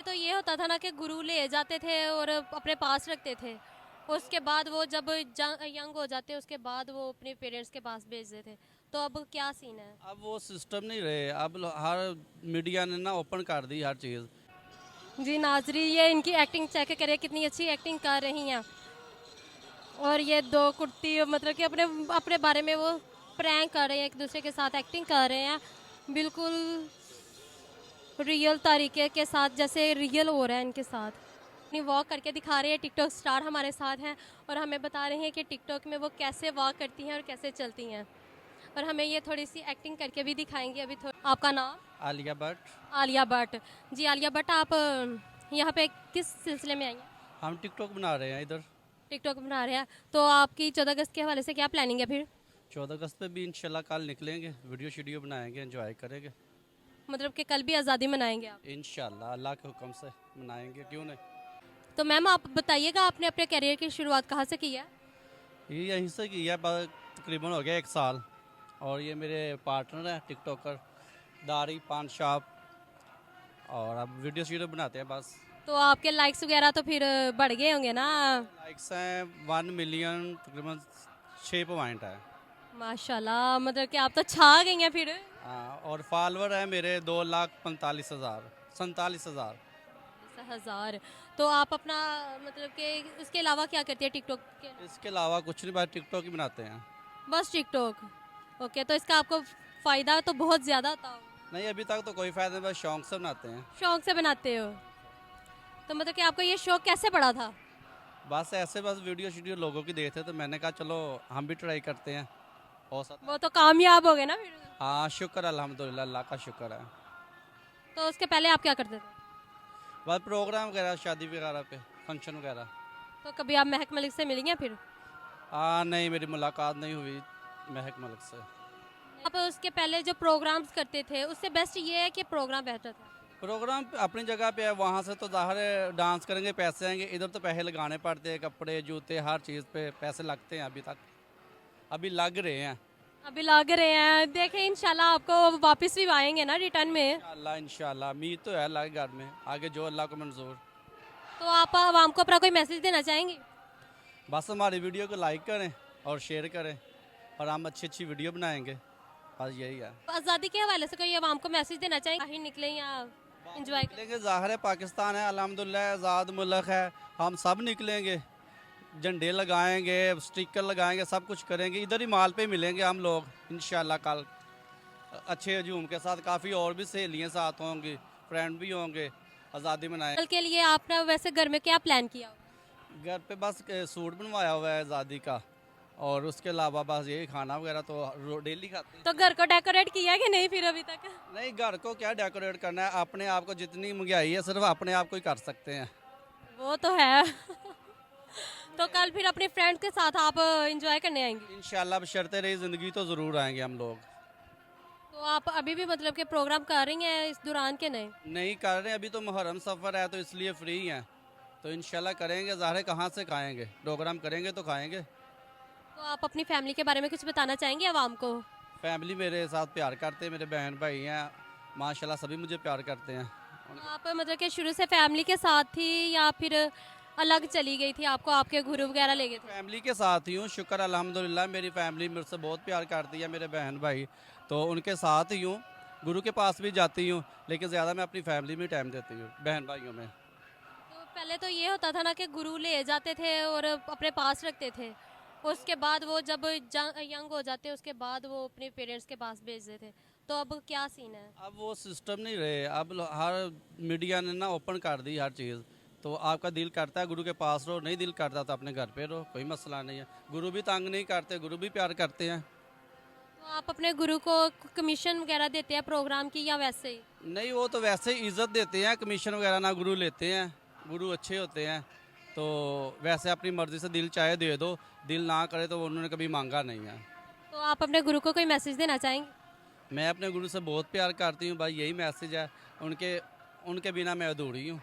तो ये होता था ना कि गुरु ले जाते थे और अपने पास रखते थे, उसके बाद वो जब यंग हो जाते उसके बाद वो अपने पेरेंट्स के पास भेजते थे। तो अब क्या सीन है? अब वो सिस्टम नहीं रहे। अब हर मीडिया ने ना ओपन कर दी हर चीज़। जी नाजरी, ये इनकी एक्टिंग चेक करिए, कितनी अच्छी एक्टिंग कर रही हैं। और ये दो कुर्ती मतलब कि अपने अपने बारे में वो प्रैंक कर रहे हैं, एक दूसरे के साथ एक्टिंग कर रहे हैं, बिल्कुल रियल तरीके के साथ, जैसे रियल हो रहा है इनके साथ। अपनी वॉक करके दिखा रहे हैं, टिकटॉक स्टार हमारे साथ हैं और हमें बता रहे हैं कि टिकटॉक में वो कैसे वॉक करती हैं और कैसे चलती हैं। और हमें ये थोड़ी सी एक्टिंग करके भी दिखाएंगे अभी। आपका नाम? आलिया भट्ट। आलिया भट्ट। जी आलिया भट्ट, आप यहाँ पे किस सिलसिले में आई हैं? हम टिकटॉक बना रहे हैं इधर। टिकटॉक बना रहे हैं, तो आपकी 14 अगस्त के हवाले से क्या प्लानिंग है फिर? 14 अगस्त पे भी इंशाल्लाह कल निकलेंगे, वीडियो शीडियो बनाएंगे, एंजॉय करेंगे। मतलब कि कल भी आज़ादी मनाएंगे आप? इंशाल्लाह अल्लाह के हुक्म से मनाएंगे, क्यों नहीं। तो मैम आप बताइएगा, आपने अपने करियर की शुरुआत कहाँ से की है? ये यहीं से किया, तकरीबन हो गया 1 साल। और ये मेरे पार्टनर हैं टिकटॉकर, दारी पान शॉप। और अब वीडियो शीडियो बनाते हैं बस। तो आपके लाइक्स वगैरह तो फिर बढ़ गए होंगे ना? लाइक्स हैं 1 मिलियन, तकरीबन 6 पॉइंट है। माशाल्लाह, मतलब कि आप तो छा गई हैं फिर। हाँ, और फॉलोवर है मेरे 2,45,000, 47,000। 10,000। तो आप अपना मतलब कि उसके अलावा क्या करती है टिकटॉक के अलावा? इसके अलावा कुछ नहीं, बस टिकटॉक ही बनाते हैं। बस टिकटॉक। ओके, तो इसका आपको फ़ायदा तो बहुत ज़्यादा होता होगा। नहीं, अभी तक तो कोई फ़ायदा नहीं, बस शौक से बनाते हैं। शौक से बनाते हो? तो मतलब कि आपको ये शौक कैसे पड़ा था? बस ऐसे, बस वीडियो शीडियो लोगों की देखते तो मैंने कहा चलो हम भी ट्राई करते हैं, हो सकता है। वो तो कामयाब हो गए ना फिर? हाँ, शुक्र अल्हम्दुलिल्लाह, अल्लाह का शुक्र है। तो उसके पहले आप क्या करते थे? बस प्रोग्राम वगैरह, शादी वगैरह पे, फंक्शन वगैरह। तो कभी आप महक मलिक से मिली हैं फिर? हाँ, नहीं, मेरी मुलाकात नहीं हुई महक मलिक से। आप उसके पहले जो प्रोग्राम्स करते थे उससे बेस्ट ये है कि प्रोग्राम बेहतर था? प्रोग्राम अपनी जगह पे है, वहाँ से तो ज़ाहिर है डांस करेंगे पैसे आएंगे, इधर तो पैसे लगाने पड़ते हैं, कपड़े जूते हर चीज़ पे पैसे लगते हैं। अभी तक अभी लग रहे हैं। अभी लग रहे हैं, देखें इंशाल्लाह आपको वापस भी आएंगे ना रिटर्न में। इंशाल्लाह इंशाल्लाह, उम्मीद तो है अल्लाह के घर में, आगे जो अल्लाह को मंजूर। तो आप आवाम को अपना कोई मैसेज देना चाहेंगे? बस हमारी वीडियो को लाइक करें और शेयर करें, और हम अच्छी अच्छी वीडियो बनाएंगे, बस यही है। आज़ादी के हवाले से कोई आवाम को मैसेज देना चाहेंगे? बाहर निकले या इंजॉय करें? निकलेंगे, ज़ाहिर है पाकिस्तान है अल्हम्दुलिल्लाह, आज़ाद मुल्क है, हम सब निकलेंगे, झंडे लगाएंगे, स्टिकर लगाएंगे, सब कुछ करेंगे। इधर ही माल पे मिलेंगे हम लोग इंशाल्लाह कल, अच्छे हजूम के साथ। काफ़ी और भी सहेलियाँ साथ होंगी, फ्रेंड भी होंगे, आज़ादी मनाएं। कल के लिए आपने वैसे घर में क्या प्लान किया होगा? घर पे बस सूट बनवाया हुआ है आज़ादी का, और उसके अलावा बस यही खाना वगैरह तो डेली खाते हैं। तो घर को डेकोरेट किया कि नहीं फिर अभी तक? नहीं, घर को क्या डेकोरेट करना है, अपने आप को, जितनी महंगाई है सिर्फ अपने आप को ही कर सकते हैं। वो तो है। तो कल फिर अपने फ्रेंड्स के साथ आप इंजॉय करने आएंगे? इंशाल्लाह बशर्ते रही ज़िंदगी तो ज़रूर आएंगे हम लोग। तो आप अभी भी मतलब कि प्रोग्राम कर रही हैं इस दौरान के नहीं? नहीं कर रहे, अभी तो मुहर्रम सफ़र है तो इसलिए फ्री हैं, तो इंशाल्लाह करेंगे। ज़ाहिर कहाँ से खाएंगे, प्रोग्राम करेंगे तो खाएंगे। तो आप अपनी फैमिली के बारे में कुछ बताना चाहेंगे आवाम को? फैमिली मेरे साथ प्यार करते हैं, मेरे बहन भाई हैं माशाल्लाह, सभी मुझे प्यार करते हैं। तो आप मतलब कि शुरू से फैमिली के साथ थी या फिर अलग चली गई थी, आपको आपके गुरु वगैरह ले गए थे? फैमिली के साथ ही हूँ, शुक्र अल्हम्दुलिल्लाह, मेरी फैमिली मेरे से बहुत प्यार करती है, मेरे बहन भाई, तो उनके साथ ही हूँ। गुरु के पास भी जाती हूँ, लेकिन ज़्यादा मैं अपनी फैमिली में टाइम देती हूँ, बहन भाइयों में। तो पहले तो ये होता था ना कि गुरु ले जाते थे और अपने पास रखते थे, उसके बाद वो जब यंग हो जाते उसके बाद वो अपने पेरेंट्स के पास भेजते थे। तो अब क्या सीन है? अब वो सिस्टम नहीं रहे। अब हर मीडिया ने ना ओपन कर दी हर चीज़। तो आपका दिल करता है गुरु के पास रहो, नहीं दिल करता तो अपने घर पे रहो, कोई मसला नहीं है। गुरु भी तंग नहीं करते, गुरु भी प्यार करते हैं। तो आप अपने गुरु को कमीशन वगैरह देते हैं प्रोग्राम की या वैसे ही? नहीं, वो तो वैसे ही इज्जत देते हैं, कमीशन वगैरह ना गुरु लेते हैं। गुरु अच्छे होते हैं, तो वैसे अपनी मर्ज़ी से दिल चाहे दे दो, दिल ना करे तो उन्होंने कभी मांगा नहीं है। तो आप अपने गुरु को कोई मैसेज देना चाहेंगे? मैं अपने गुरु से बहुत प्यार करती हूँ भाई, यही मैसेज है। उनके उनके बिना मैं अधूरी हूँ।